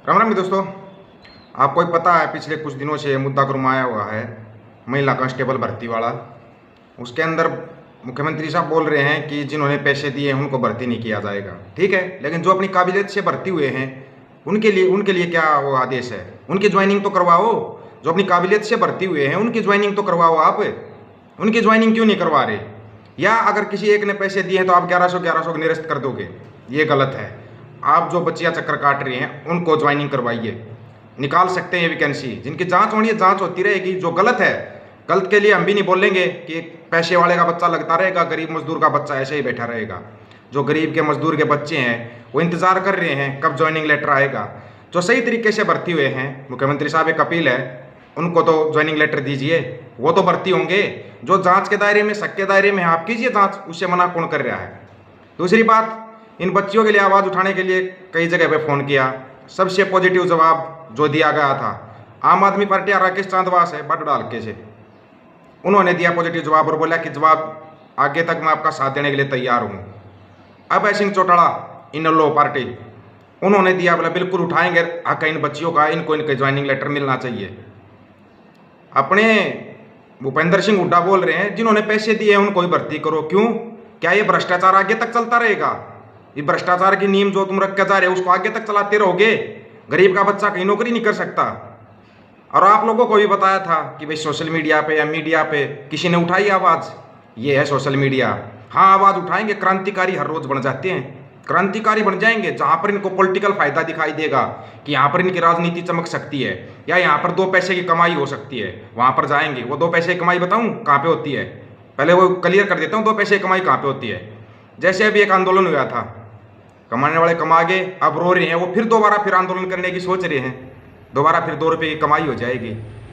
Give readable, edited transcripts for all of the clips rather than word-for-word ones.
राम राम दोस्तों। आपको ही पता है पिछले कुछ दिनों से मुद्दा गुरमाया हुआ है महिला कांस्टेबल भर्ती वाला। उसके अंदर मुख्यमंत्री साहब बोल रहे हैं कि जिन्होंने पैसे दिए हैं उनको भर्ती नहीं किया जाएगा। ठीक है, लेकिन जो अपनी काबिलियत से भर्ती हुए हैं उनके लिए क्या वो आदेश है? उनकी ज्वाइनिंग तो करवाओ। जो अपनी काबिलियत से भर्ती हुए हैं उनकी ज्वाइनिंग तो करवाओ। आप उनकी ज्वाइनिंग क्यों नहीं करवा रहे? या अगर किसी एक ने पैसे दिए हैं तो आप 1100 को निरस्त कर दोगे? ये गलत है। आप जो बच्चियाँ चक्कर काट रही हैं उनको ज्वाइनिंग करवाइए। निकाल सकते हैं वैकेंसी, जिनकी जांच होनी है जांच होती रहेगी। जो गलत है, गलत के लिए हम भी नहीं बोलेंगे कि पैसे वाले का बच्चा लगता रहेगा, गरीब मजदूर का बच्चा ऐसे ही बैठा रहेगा। जो गरीब के मजदूर के बच्चे हैं वो इंतज़ार कर रहे हैं कब ज्वाइनिंग लेटर आएगा। जो सही तरीके से भर्ती हुए हैं, मुख्यमंत्री साहब एक अपील है, उनको तो ज्वाइनिंग लेटर दीजिए, वो तो भर्ती होंगे। जो जांच के दायरे में, शक के दायरे में आप कीजिए जांच, उससे मना कौन कर रहा है? दूसरी बात, इन बच्चियों के लिए आवाज़ उठाने के लिए कई जगह पे फ़ोन किया। सबसे पॉजिटिव जवाब जो दिया गया था, आम आदमी पार्टी राकेश चांदवास है बट डाल के से, उन्होंने दिया पॉजिटिव जवाब और बोला कि जवाब आगे तक मैं आपका साथ देने के लिए तैयार हूँ। अभय सिंह चौटाला इनेलो पार्टी, उन्होंने दिया, बोला बिल्कुल उठाएंगे हक इन बच्चियों का, इनको इनके ज्वाइनिंग लेटर मिलना चाहिए। अपने भूपेंद्र सिंह हुड्डा बोल रहे हैं जिन्होंने पैसे दिए हैं उनको ही भर्ती करो। क्यों? क्या ये भ्रष्टाचार आगे तक चलता रहेगा? ये भ्रष्टाचार की नींव जो तुम रख के जा रहे हो उसको आगे तक चलाते रहोगे? गरीब का बच्चा कहीं नौकरी नहीं कर सकता। और आप लोगों को भी बताया था कि भाई सोशल मीडिया पे या मीडिया पे किसी ने उठाई आवाज़, ये है सोशल मीडिया। हाँ, आवाज़ उठाएंगे, क्रांतिकारी हर रोज़ बन जाते हैं, क्रांतिकारी बन जाएंगे। जहाँ पर इनको पॉलिटिकल फ़ायदा दिखाई देगा कि यहाँ पर इनकी राजनीति चमक सकती है या यहाँ पर 2 पैसे की कमाई हो सकती है, वहाँ पर जाएंगे। वो 2 पैसे की कमाई बताऊँ कहाँ पे होती है? पहले वो क्लियर कर देता हूँ 2 पैसे की कमाई कहाँ पे होती है। जैसे अभी एक आंदोलन हुआ था, कमाने वाले कमा गए, अब रो रहे हैं, वो फिर दोबारा फिर आंदोलन करने की सोच रहे हैं, दोबारा फिर 2 रुपये की कमाई हो जाएगी।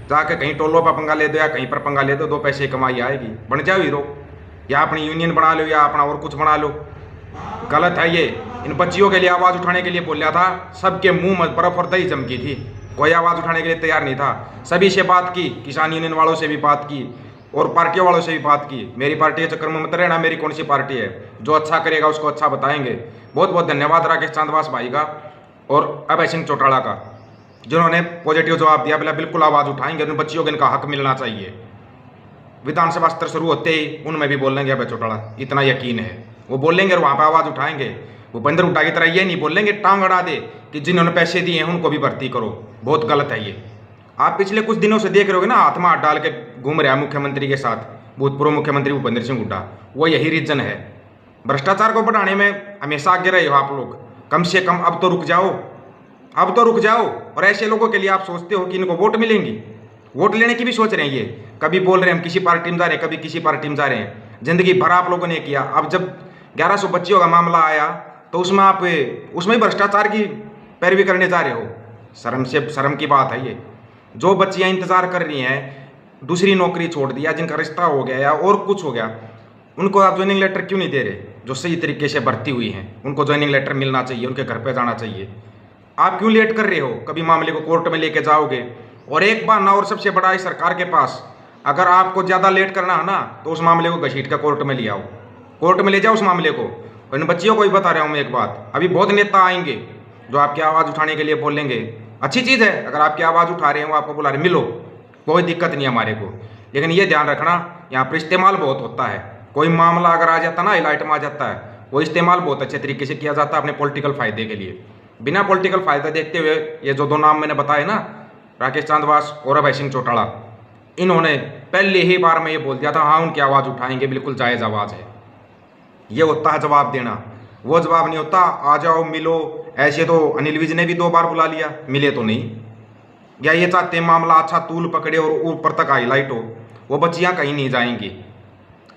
जाके कहीं टोलों पर पंगा ले दो या कहीं पर पंगा ले दो, 2 पैसे की कमाई आएगी, बन जाओ हीरो। या अपनी यूनियन बना लो या अपना और कुछ बना लो। गलत है ये। इन बच्चियों के लिए आवाज़ उठाने के लिए बोला था, सबके मुंह में बर्फ और दही जमकी थी, कोई आवाज़ उठाने के लिए तैयार नहीं था। सभी से बात की, किसान यूनियन वालों से भी बात की और पार्टियों वालों से भी बात की। मेरी पार्टी के चक्कर में मत रहना, मेरी कौन सी पार्टी है, जो अच्छा करेगा उसको अच्छा बताएंगे। बहुत बहुत धन्यवाद राकेश चांदवास भाई का और अभय सिंह चौटाला का, जिन्होंने पॉजिटिव जवाब दिया, बोला बिल्कुल आवाज़ उठाएंगे, उन बच्चियों को इनका हक मिलना चाहिए। विधानसभा स्तर शुरू होते ही उनमें भी बोलेंगे अभय चौटाला, इतना यकीन है। वो बोलेंगे और वहाँ पर आवाज़ उठाएंगे। भूपेंद्र हुड्डा की तरह ये नहीं बोलेंगे टांग अड़ा दे कि जिन्होंने पैसे दिए हैं उनको भी भर्ती करो। बहुत गलत है ये। आप पिछले कुछ दिनों से देख रहे होगे ना, हाथ में हाथ डाल के घूम रहा है मुख्यमंत्री के साथ भूतपूर्व मुख्यमंत्री भूपेंद्र सिंह हुड्डा। वो यही रीजन है। भ्रष्टाचार को बढ़ाने में हमेशा आगे रहे हो आप लोग। कम से कम अब तो रुक जाओ, अब तो रुक जाओ। और ऐसे लोगों के लिए आप सोचते हो कि इनको वोट मिलेंगी, वोट लेने की भी सोच रहे हैं ये। कभी बोल रहे हैं हम किसी पार्टी में जा रहे हैं, कभी किसी पार्टी में जा रहे हैं। जिंदगी भर आप लोगों ने किया। अब जब 1100 बच्चियों का मामला आया तो उसमें आप उसमें भ्रष्टाचार की पैरवी करने जा रहे हो। शर्म की बात है ये। जो बच्चियां इंतजार कर रही हैं, दूसरी नौकरी छोड़ दिया, जिनका रिश्ता हो गया या और कुछ हो गया, उनको आप ज्वाइनिंग लेटर क्यों नहीं दे रहे? जो सही तरीके से भर्ती हुई हैं उनको ज्वाइनिंग लेटर मिलना चाहिए, उनके घर पे जाना चाहिए। आप क्यों लेट कर रहे हो? कभी मामले को कोर्ट में लेके जाओगे। और एक बहाना और सबसे बड़ा है सरकार के पास, अगर आपको ज़्यादा लेट करना है ना तो उस मामले को घसीट कर कोर्ट में ले आओ, कोर्ट में ले जाओ उस मामले को। और इन बच्चियों को ही बता रहा हूँ मैं एक बात, अभी बहुत नेता आएंगे जो आपकी आवाज़ उठाने के लिए बोलेंगे। अच्छी चीज़ है, अगर आपकी आवाज़ उठा रहे हैं, वो आपको बुला रहे, मिलो, कोई दिक्कत नहीं हमारे को। लेकिन ये ध्यान रखना, यहाँ पर इस्तेमाल बहुत होता है। कोई मामला अगर आ जाता ना, इलाइट में आ जाता है, वो इस्तेमाल बहुत अच्छे तरीके से किया जाता है अपने पॉलिटिकल फ़ायदे के लिए। बिना पॉलिटिकल फ़ायदा देखते हुए ये जो 2 नाम मैंने बताए ना, राकेश चांदवास और अभय सिंह चौटाला, इन्होंने पहले ही बार में ये बोल दिया था हाँ उनकी आवाज़ उठाएंगे, बिल्कुल जायज़ आवाज़ है। ये होता है जवाब देना, वो जवाब नहीं होता आ जाओ मिलो। ऐसे तो अनिल विज ने भी 2 बार बुला लिया, मिले तो नहीं। या ये चाहते हैं मामला अच्छा तूल पकड़े और ऊपर तक हाईलाइट हो। वो बच्चियाँ कहीं नहीं जाएंगी,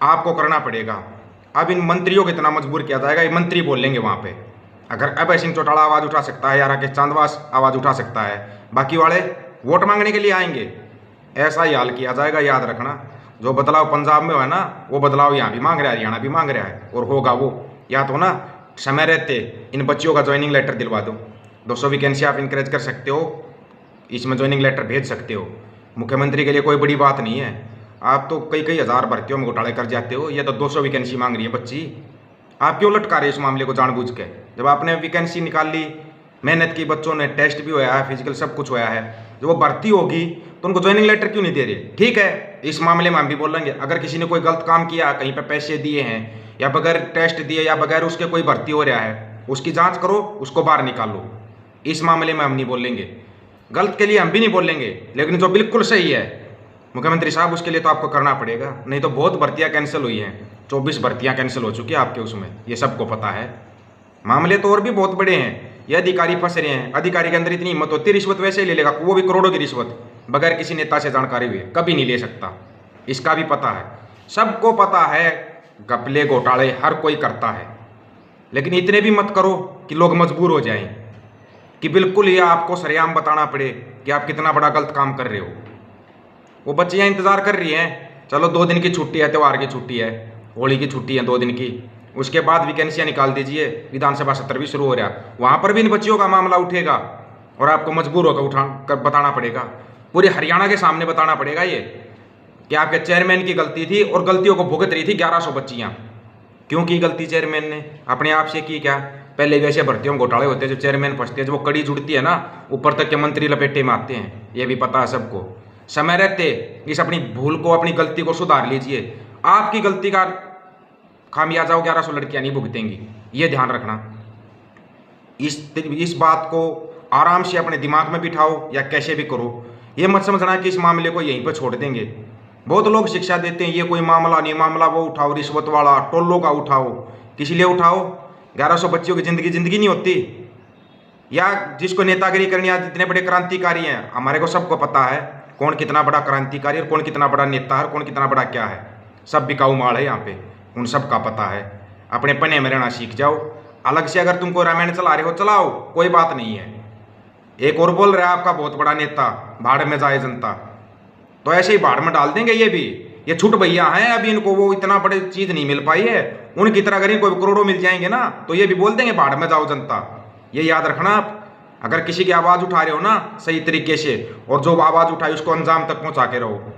आपको करना पड़ेगा। अब इन मंत्रियों को इतना मजबूर किया जाएगा, ये मंत्री बोलेंगे वहाँ पे। अगर अभय सिंह चौटाला आवाज़ उठा सकता है या राकेश चांदवास आवाज़ उठा सकता है, बाकी वाले वोट मांगने के लिए आएंगे। ऐसा ही हाल किया जाएगा, याद रखना। जो बदलाव पंजाब में है ना, वो बदलाव यहाँ भी मांग रहा है, हरियाणा भी मांग रहा है और होगा वो। या तो ना समय रहते इन बच्चियों का ज्वाइनिंग लेटर दिलवा दो। 200 वैकेंसी आप इंकरेज कर सकते हो, इसमें ज्वाइनिंग लेटर भेज सकते हो। मुख्यमंत्री के लिए कोई बड़ी बात नहीं है। आप तो कई हज़ार भर्तियों में घोटाले कर जाते हो, ये तो 200 वैकेंसी मांग रही है बच्ची। आप क्यों लटका रहे इस मामले को जानबूझ के? जब आपने वैकेंसी निकाल ली, मेहनत की, बच्चों ने टेस्ट भी होया है, फिजिकल सब कुछ होया है। जब वो भर्ती होगी तो उनको ज्वाइनिंग लेटर क्यों नहीं दे रहे? ठीक है, इस मामले में हम भी बोलेंगे, अगर किसी ने कोई गलत काम किया, कहीं पे पैसे दिए हैं या बगैर टेस्ट दिए या बगैर उसके कोई भर्ती हो रहा है, उसकी जांच करो, उसको बाहर निकालो। इस मामले में हम नहीं बोलेंगे, गलत के लिए हम भी नहीं बोलेंगे, लेकिन जो बिल्कुल सही है मुख्यमंत्री साहब, उसके लिए तो आपको करना पड़ेगा। नहीं तो बहुत भर्तियां कैंसिल हुई हैं, 24 भर्तियां कैंसिल हो चुकी है आपके उसमें, ये सबको पता है। मामले तो और भी बहुत बड़े हैं, ये अधिकारी फंस रहे हैं। अधिकारी के अंदर इतनी हिम्मत होती है, रिश्वत वैसे ही ले लेगा, वो भी करोड़ों की रिश्वत, बगैर किसी नेता से जानकारी हुए कभी नहीं ले सकता। इसका भी पता है, सबको पता है, घपले घोटाले हर कोई करता है। लेकिन इतने भी मत करो कि लोग मजबूर हो जाएं, कि बिल्कुल ये आपको सरेआम बताना पड़े कि आप कितना बड़ा गलत काम कर रहे हो। वो बच्चियाँ इंतजार कर रही हैं, चलो 2 दिन की छुट्टी है, त्यौहार की छुट्टी है, होली की छुट्टी है 2 दिन की, उसके बाद वैकेंसियाँ निकाल दीजिए, विधानसभा सत्र भी शुरू हो रहा, वहाँ पर भी इन बच्चियों का मामला उठेगा और आपको मजबूर होकर उठा कर बताना पड़ेगा, पूरे हरियाणा के सामने बताना पड़ेगा ये कि आपके चेयरमैन की गलती थी और गलतियों को भुगत रही थी 1100 बच्चियाँ। क्यों की गलती चेयरमैन ने? अपने आप से की क्या? पहले वैसे भर्तियों में घोटाले होते हैं, जो चेयरमैन फंसते हैं, जो वो कड़ी जुड़ती है ना, ऊपर तक के मंत्री लपेटे में आते हैं, ये भी पता है सबको। समय रहते इस अपनी भूल को, अपनी गलती को सुधार लीजिए। आपकी गलती का खामियाजा 1100 लड़कियां नहीं भुगतेंगी, ये ध्यान रखना। इस बात को आराम से अपने दिमाग में बिठाओ या कैसे भी करो। ये मत समझना कि इस मामले को यहीं पर छोड़ देंगे। बहुत लोग शिक्षा देते हैं, ये कोई मामला नहीं, मामला वो उठाओ, रिश्वत वाला, टोलों का उठाओ, किसी लिए उठाओ? 1100 बच्चियों की जिंदगी नहीं होती? या जिसको नेतागिरी करनी है, जितने बड़े क्रांतिकारी हैं, हमारे को सबको पता है कौन कितना बड़ा क्रांतिकारी और कौन कितना बड़ा नेता है, कौन कितना बड़ा क्या है। सब बिकाऊ माल है यहाँ पे, उन सब का पता है। अपने पने में रहना सीख जाओ। अलग से अगर तुमको रामायण चला रहे हो, चलाओ, कोई बात नहीं है। एक और बोल रहा है आपका बहुत बड़ा नेता, भाड़ में जाए जनता, तो ऐसे ही भाड़ में डाल देंगे ये भी। ये छुट भैया हैं, अभी इनको वो इतना बड़ी चीज नहीं मिल पाई है, उनकी तरह अगर इनको करोड़ों मिल जाएंगे ना, तो ये भी बोल देंगे भाड़ में जाओ जनता। ये याद रखना आप, अगर किसी की आवाज उठा रहे हो ना सही तरीके से, और जो आवाज उठाई उसको अंजाम तक पहुंचा के रहो।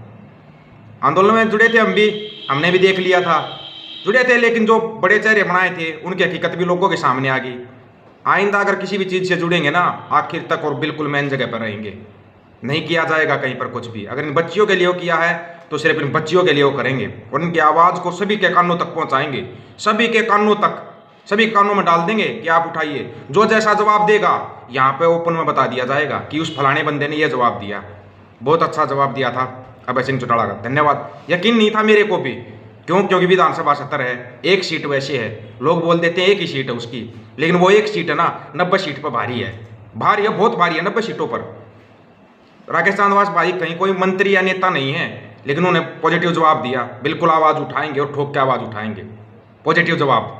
आंदोलन में जुड़े थे हम भी, हमने भी देख लिया था, जुड़े थे, लेकिन जो बड़े चेहरे बनाए थे उनकी हकीकत भी लोगों के सामने आ गई। आइंदा अगर किसी भी चीज़ से जुड़ेंगे ना, आखिर तक और बिल्कुल मेन जगह पर रहेंगे, नहीं किया जाएगा कहीं पर कुछ भी। अगर इन बच्चियों के लिए किया है तो सिर्फ इन बच्चियों के लिए वो करेंगे, और इनकी आवाज़ को सभी के कानों तक पहुंचाएंगे, सभी के कानों तक, सभी कानों में डाल देंगे कि आप उठाइए। जो जैसा जवाब देगा यहाँ पे ओपन में बता दिया जाएगा कि उस फलाने बंदे ने यह जवाब दिया, बहुत अच्छा जवाब दिया था अभय सिंह चौटाला का, धन्यवाद। यकीन नहीं था मेरे को भी, क्योंकि विधानसभा सत्र है, एक सीट वैसे है, लोग बोल देते हैं एक ही सीट है उसकी, लेकिन वो एक सीट है ना 90 सीट पर भारी है, भारी है, बहुत भारी है 90 सीटों पर। राकेश चांदवास भाई कहीं कोई मंत्री या नेता नहीं है, लेकिन उन्होंने पॉजिटिव जवाब दिया, बिल्कुल आवाज़ उठाएंगे और ठोक के आवाज़ उठाएंगे, पॉजिटिव जवाब।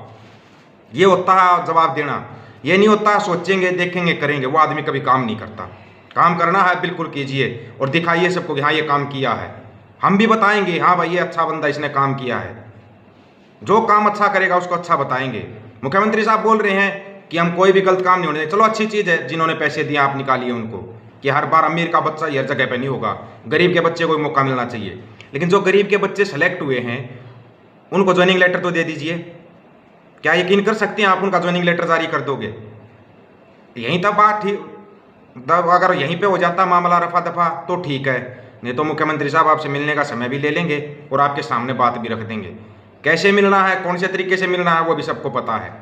ये होता है जवाब देना, ये नहीं होता सोचेंगे देखेंगे करेंगे, वो आदमी कभी काम नहीं करता। काम करना है बिल्कुल कीजिए और दिखाइए सबको कि हाँ ये काम किया है। हम भी बताएंगे हाँ भाई ये अच्छा बंदा, इसने काम किया है। जो काम अच्छा करेगा उसको अच्छा बताएंगे। मुख्यमंत्री साहब बोल रहे हैं कि हम कोई भी गलत काम नहीं होने देंगे, चलो अच्छी चीज़ है, जिन्होंने पैसे दिए आप निकालिए उनको, कि हर बार अमीर का बच्चा हर जगह पे नहीं होगा, गरीब के बच्चे को भी मौका मिलना चाहिए। लेकिन जो गरीब के बच्चे सेलेक्ट हुए हैं उनको ज्वाइनिंग लेटर तो दे दीजिए। क्या यकीन कर सकते हैं आप उनका ज्वाइनिंग लेटर जारी कर दोगे? यहीं तक बात ठीक, अगर यहीं पे हो जाता मामला रफा दफा तो ठीक है, नहीं तो मुख्यमंत्री साहब आपसे मिलने का समय भी ले लेंगे और आपके सामने बात भी रख देंगे। कैसे मिलना है, कौन से तरीके से मिलना है, वो भी सबको पता है।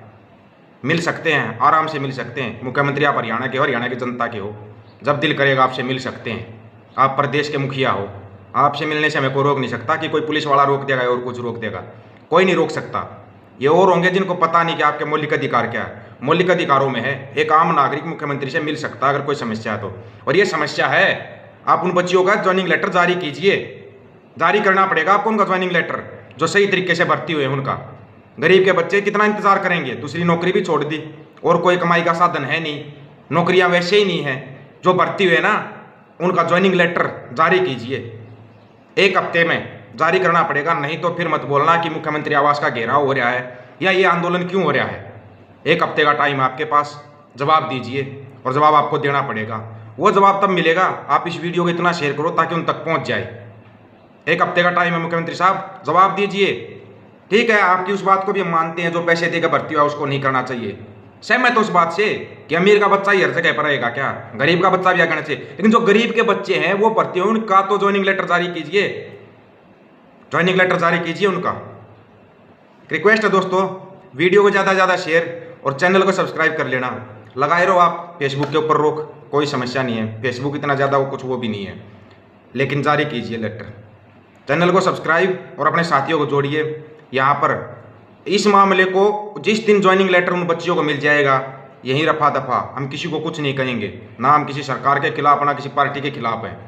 मिल सकते हैं, आराम से मिल सकते हैं। मुख्यमंत्री आप हरियाणा के हो, हरियाणा की जनता के हो, जब दिल करेगा आपसे मिल सकते हैं। आप प्रदेश के मुखिया हो, आपसे मिलने से हमें कोई रोक नहीं सकता कि कोई पुलिस वाला रोक देगा और कुछ रोक देगा, कोई नहीं रोक सकता। ये और होंगे जिनको पता नहीं कि आपके मौलिक अधिकार क्या है। मौलिक अधिकारों में है एक आम नागरिक मुख्यमंत्री से मिल सकता है अगर कोई समस्या है तो, और ये समस्या है। आप उन बच्चियों का ज्वाइनिंग लेटर जारी कीजिए, जारी करना पड़ेगा आपको उनका ज्वाइनिंग लेटर, जो सही तरीके से भर्ती हुए हैं उनका। गरीब के बच्चे कितना इंतजार करेंगे, दूसरी नौकरी भी छोड़ दी और कोई कमाई का साधन है नहीं, नौकरियां वैसे ही नहीं है। जो भर्ती हुए ना उनका ज्वाइनिंग लेटर जारी कीजिए, 1 हफ्ते में जारी करना पड़ेगा, नहीं तो फिर मत बोलना कि मुख्यमंत्री आवास का घेराव हो रहा है या ये आंदोलन क्यों हो रहा है। 1 हफ्ते का टाइम है आपके पास, जवाब दीजिए और जवाब आपको देना पड़ेगा। वो जवाब तब मिलेगा आप इस वीडियो को इतना शेयर करो ताकि उन तक पहुंच जाए। 1 हफ्ते का टाइम है मुख्यमंत्री साहब, जवाब दीजिए। ठीक है, आपकी उस बात को भी हम मानते हैं, जो पैसे देकर भर्ती हुआ उसको नहीं करना चाहिए, सहमत हो उस बात से कि अमीर का बच्चा ही हर जगह पर रहेगा क्या, गरीब का बच्चा भी आना चाहिए, लेकिन जो गरीब के बच्चे हैं वो भर्ती हो, उनका तो ज्वाइनिंग लेटर जारी कीजिए, ज्वाइनिंग लेटर जारी कीजिए उनका। रिक्वेस्ट है दोस्तों, वीडियो को ज़्यादा से ज़्यादा शेयर और चैनल को सब्सक्राइब कर लेना। लगाए रहो आप फेसबुक के ऊपर रोक, कोई समस्या नहीं है, फेसबुक इतना ज़्यादा वो कुछ वो भी नहीं है, लेकिन जारी कीजिए लेटर। चैनल को सब्सक्राइब और अपने साथियों को जोड़िए। यहाँ पर इस मामले को जिस दिन ज्वाइनिंग लेटर उन बच्चियों को मिल जाएगा, यहीं रफा दफा, हम किसी को कुछ नहीं कहेंगे, ना हम किसी सरकार के खिलाफ ना किसी पार्टी के खिलाफ हैं,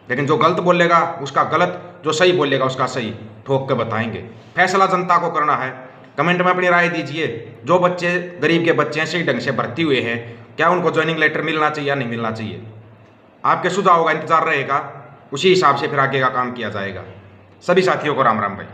लेकिन जो गलत बोलेगा उसका गलत, जो सही बोलेगा उसका सही ठोक के बताएंगे। फैसला जनता को करना है। कमेंट में अपनी राय दीजिए, जो बच्चे गरीब के बच्चे हैं सही ढंग से भर्ती हुए हैं, क्या उनको ज्वाइनिंग लेटर मिलना चाहिए या नहीं मिलना चाहिए। आपके सुझाव का इंतजार रहेगा, उसी हिसाब से फिर आगे का काम किया जाएगा। सभी साथियों को राम राम भाई।